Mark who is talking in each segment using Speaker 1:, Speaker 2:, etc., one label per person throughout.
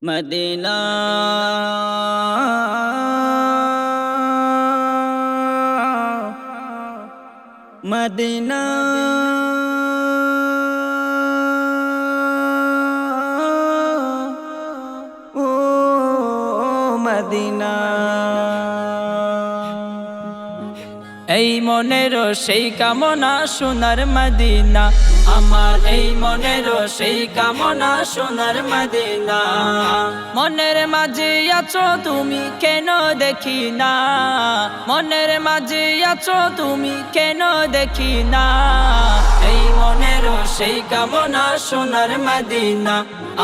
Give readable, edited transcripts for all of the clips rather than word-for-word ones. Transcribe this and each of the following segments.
Speaker 1: Medina Medina oh Medina এই মনের সেই কামনা সোনার মদিনা আমার এই মনের সেই কামনা সোনার মদিনা মনের মাঝে আছো তুমি কেন দেখি না মনের মাঝে আছো তুমি কেন দেখি না এই মনের সেই কামনা সোনার মদিনা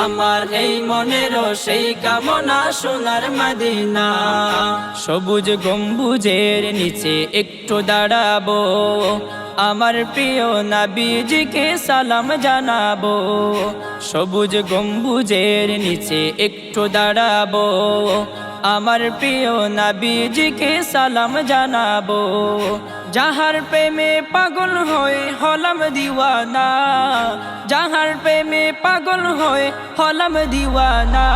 Speaker 1: আমার এই মনের সেই কামনা সোনার মদিনা সবুজ গম্বুজের নিচে একটু দাঁড়াবো আমার প্রিয় নবীজিকে সালাম জানাবো সবুজ গম্বুজের নিচে একটু দাঁড়াবো আমার প্রিয় নবীজিকে সালাম জানাবো যাহার প্রেমে পাগল হয়ে হলাম দিওয়ানা যাহার প্রেমে পাগল হয়ে হলাম দিওয়ানা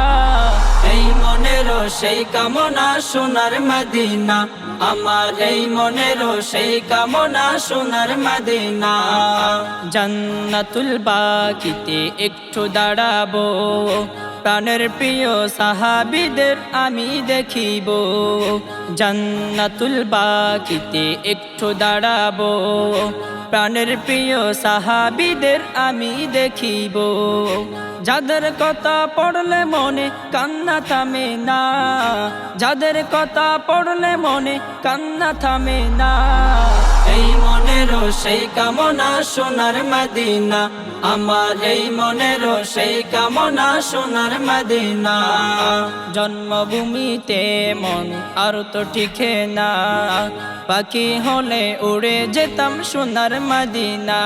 Speaker 1: এই মনের সেই কামনা সোনার মদিনা আমার এই মনের সেই কামনা সোনার মদিনা জান্নাতুল বাকিতে একটু দাঁড়াবো প্রাণের প্রিয় সাহাবীদের আমি দেখিব জান্নাতুল বাকিতে একটু দাঁড়াবো প্রাণের প্রিয় সাহাবীদের আমি দেখিব যাদের কথা পড়লে মনে কান্না থামে না যাদের কথা পড়লে মনে কান্না থামে না এই মনের সেই কামনা সোনার মদিনা আমার এই মনের সেই কামনা সোনার মদিনা জন্মভূমিতে মন আর তো টিকে না পাখি হলে উড়ে যেতাম সোনার মদিনা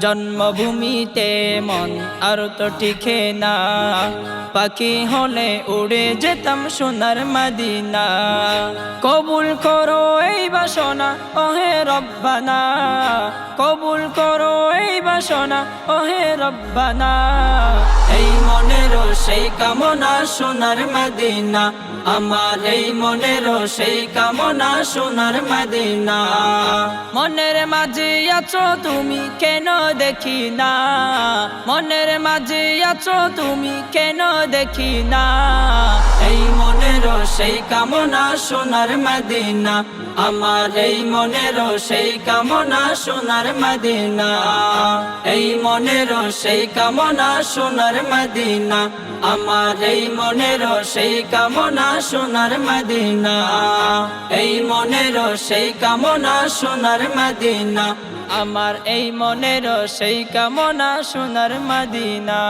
Speaker 1: জন্মভূমিতে মন আর তো টিকে না পাখি হলে উড়ে যেতাম সোনার মদিনা কবুল করো এই বাসনা ওহে রব্বানা কবুল করো এই বাসনা ওহে রব্বানা এই মনের সেই কামনা সোনার মদিনা আমার এই মনের সেই কামনা সোনার মদিনা মনের মাঝে আছো তুমি কেন দেখি না মনের মাঝে আছো তুমি কেন দেখি না এই মনের সেই কামনা সোনার মদিনা আমার এই মনের সেই কামনা সোনার মদিনা এই মনের সেই কামনা সোনার মদিনা আমার এই মনের সেই কামনা সোনার মদিনা এই মনের সেই কামনা সোনার মদিনা আমার এই মনের সেই কামনা সোনার মদিনা